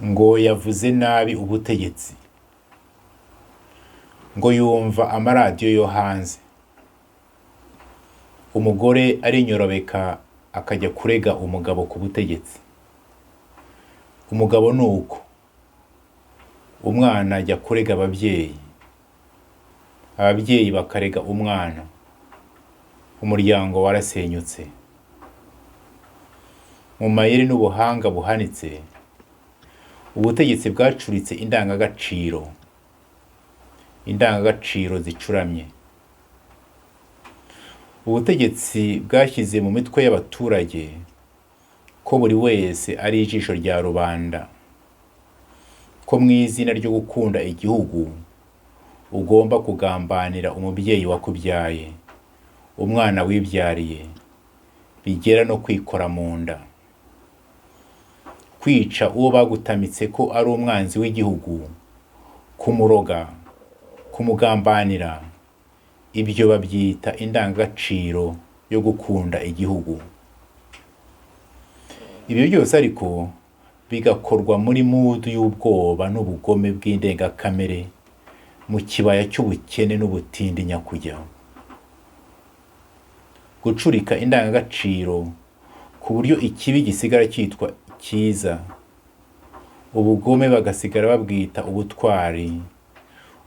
ngo yavuze nabi ubutegetsi, ngo yumva amaradiyo yo hanze. Umugore arinyorobeka akajya kurega umugabo ku butegetsi. Umugabo nuko. Umwana ajya kurega ababyeyi. Ababyeyi bakarega umwana. Umuryango warasenyutse. Mu mayeri n'ubuhanga buhanitse, ubutegetsi bwacuritse indangagaciro zicuramye. Ubutegetsi bwashyize mu mitwe y'abaturage ko buri wese ari ijisho rya rubanda, ko mu izina ryo gukunda igihugu ugomba kugambanira umubyeyi wakubyaye, umwana wibyariye, bigera no kwikora mu nda. Kwica uwo bagutamitse ko ari umwanzi w'igihugu, kumuroga, kumugambanira, ibyo babyita indangagaciro yo gukunda igihugu. Ibyo byose ariko bigakorwa muri mudu y'ubwoba n'ubugome bw'indengakamere, mu kibaya cy'ubukene n'ubutindi nyakujya. Gucurika indangagaciro ku buryo ikibi gisigara cyitwa cyiza, ubugome bagasigara babwita ubutwari,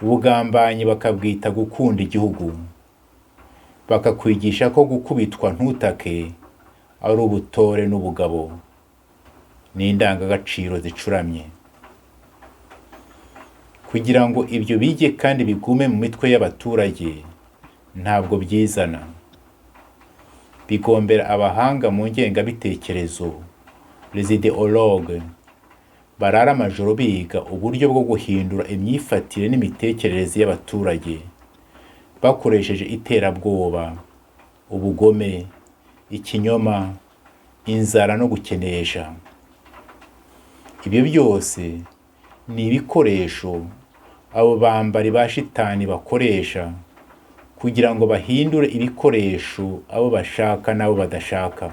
ubugambanyi bakabwita gukunda igihugu, bakakwigisha ko gukubitwa ntutake ari ubutore n'ubugabo, ni indangagaciro zicuramye. Kugira ngo ibyo bige kandi bigume mu mitwe y'abaturage, ntabwo byizana. Bigombera abahanga mu ngengabitekerezo, les idéologues, barara amajoro biga uburyo bwo guhindura imyifatire n'imitekerereze y'abaturage, bakoresheje iterabwoba, ubugome, ikinyoma, inzara no gukenesha. Ibyo byose ni ibikoresho abo bambari ba shitani bakoresha kugira ngo bahindure ibikoresho abo bashaka n'abo badashaka.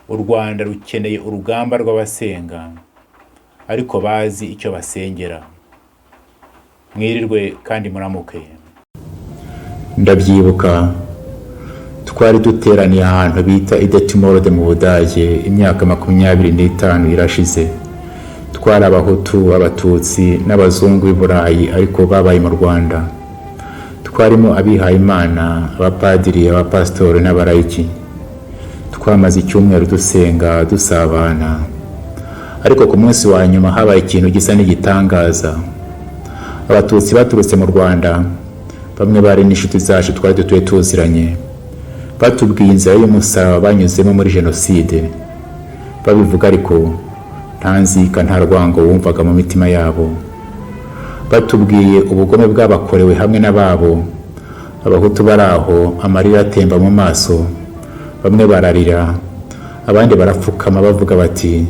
U Rwanda rukeneye urugamba rw'abasenga, ariko bazi icyo basengera. Mwirirwe kandi muramuke. Ndabyibuka twari duteraniye ahantu bita Idetimorode mu Budage, imyaka 25 irashize. Twari abahutu, abatutsi n'abazungu b'i Burayi ariko babaye mu Rwanda. Twarimo abihaye Imana, abapadiri, abapastori n'abarayiki. Twamaze icyumweru dusenga, dusabana. Ariko ku munsi wa nyuma habaye ikintu gisa n'igitangaza. Abatutsi baturutse mu Rwanda, bamwe bari n'inshuti zacu twari dutuye tuziranye, batubwiye inzira y'umusaraba banyuzemo muri jenoside. Babivuga ariko nta nzika, nta rwango wumvaga mu mitima yabo. Batubwiye ubugome bwabakorewe hamwe n'ababo. Abahutu baraho, amarira atemba mu maso, bamwe bararira, abandi barapfukama bavuga bati,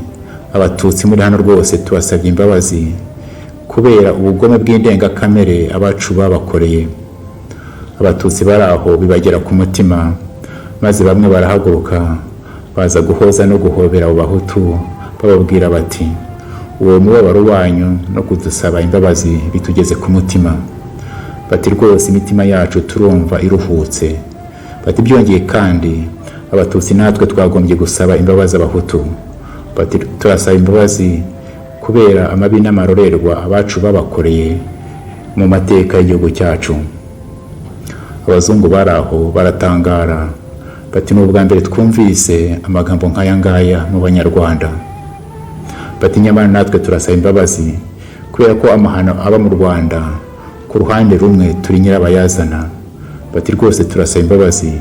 abatutsi muri hano rwose tubasabye imbabazi kubera ubugome bw'indengakamere abacu babakoreye. Abatutsi baraho bibagera ku mutima, maze bamwe barahaguruka baza guhoza no guhobera abo bahutu, bababwira bati, uwo mubabaro wanyu no kudusaba imbabazi bitugeze ku mutima. Bati rwose imitima yacu turumva iruhutse. Bati byongeye kandi abatutsi natwe twagombye gusaba imbabazi abahutu. Bati turasaba imbabazi kubera amabi n'amarorerwa abacu babakoreye mu mateka y'igihugu cyacu. Abazungu baraho baratangara, bati ni ubwa mbere twumvise amagambo nk'aya ngaya mu Banyarwanda. Bati nyamara natwe turasaba imbabazi kubera ko amahano aba mu Rwanda ku ruhande rumwe turi nyirabayazana. Bati rwose turasaba imbabazi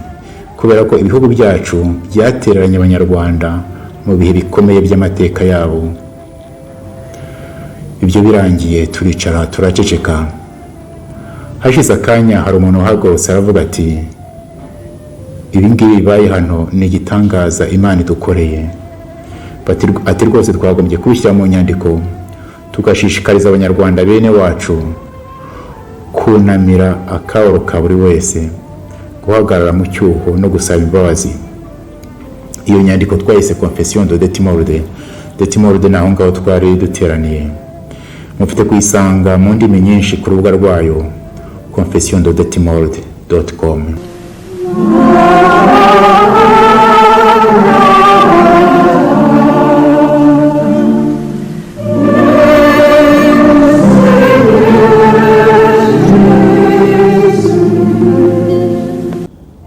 kubera ko ibihugu byacu byatereranye Abanyarwanda mu bihe bikomeye by'amateka yabo. Ibyo birangiye turicara turaceceka. Hashize akanya hari umuntu uhagurutse aravuga ati, ibi ngibi bibaye hano ni igitangaza Imana idukoreye. Ati rwose twagombye kubishyira mu nyandiko tugashishikariza Abanyarwanda bene wacu kunamira akababaro ka buri wese, guhagarara mu cyuho no gusaba imbabazi. Iyo nyandiko twayise Confession de Détimorode, de Timor naho ngaho twari duteraniye. Mufite kuyisanga mu ndimi nyinshi ku rubuga rwayo confession.detimord.com.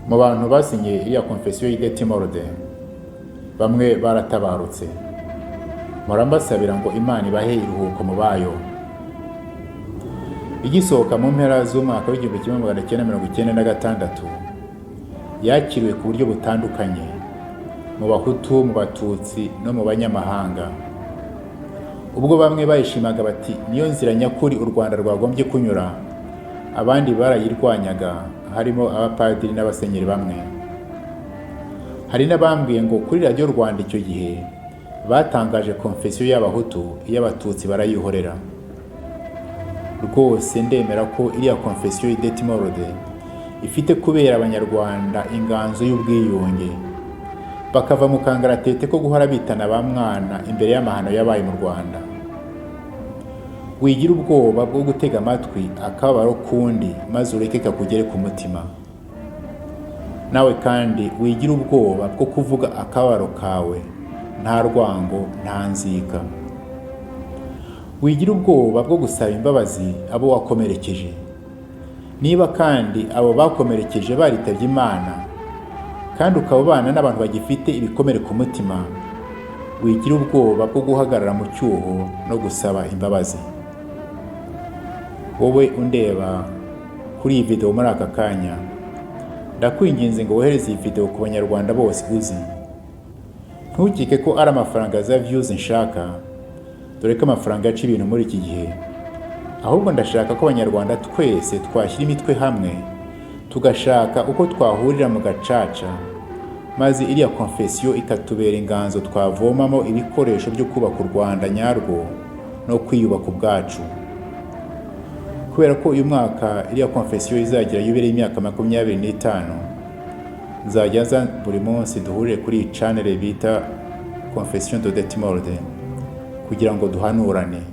Mu bantu basinye iriya confession y'ide Timor, bamwe baratabarutse. Murambasabira ngo Imana ibahe iruhuko mu bayo. Igisohoka mu mpera z'umwaka w'1996 yakiriwe ku buryo butandukanye mu Bahutu, mu Batutsi no mu banyamahanga. Ubwo bamwe bayishimaga bati niyo nzira nyakuri u Rwanda rwagombye kunyura, abandi barayirwanyaga, harimo abapadiri n'abasenyeri bamwe. Hari n'abambwiye ngo kuri Radio Rwanda icyo gihe batangaje confession y'Abahutu, iy'Abatutsi barayihorera. Rwose ndemera ko iriya confession y'ide Timor ifite kubera abanyarwanda inganzo y'ubwiyunge, bakava mu kangaratete ko guhora bitana ba mwana imbere y'amahano yabaye mu Rwanda. Wigira ubwoba bwo gutega amatwi akababaro kundi maze ureke kakugere ku mutima. Nawe kandi wigira ubwoba bwo kuvuga akababaro kawe nta rwango, nta nzika. Wigira ubwoba bwo gusaba imbabazi abo wakomerekeje. Niba kandi abo bakomerekeje baritabye Imana kandi ukabana n'abantu bagifite ibikomere ku mutima, wigira ubwoba bwo guhagarara mu cyuho no gusaba imbabazi. Wowe undeba kuri iyi video muri aka kanya, ndakwinginze ngo wohereze iyi video ku banyarwanda bose uzi. Ntukike ko ari amafaranga za views nshaka, dore ko amafaranga yaca ibintu muri iki gihe. Ahubwo ndashaka ko abanyarwanda twese twashyira imitwe hamwe, tugashaka uko twahurira mu gacaca, maze iriya confession ikatubera inganzo twavomamo ibikoresho byo kubaka u Rwanda nyarwo no kwiyubaka ubwacu. Kubera ko uyu mwaka iriya confession izagira yubile y'imyaka 25, nzajya nza buri munsi duhurire kuri iyi channel bita Confession de Timor kugira ngo duhanurane.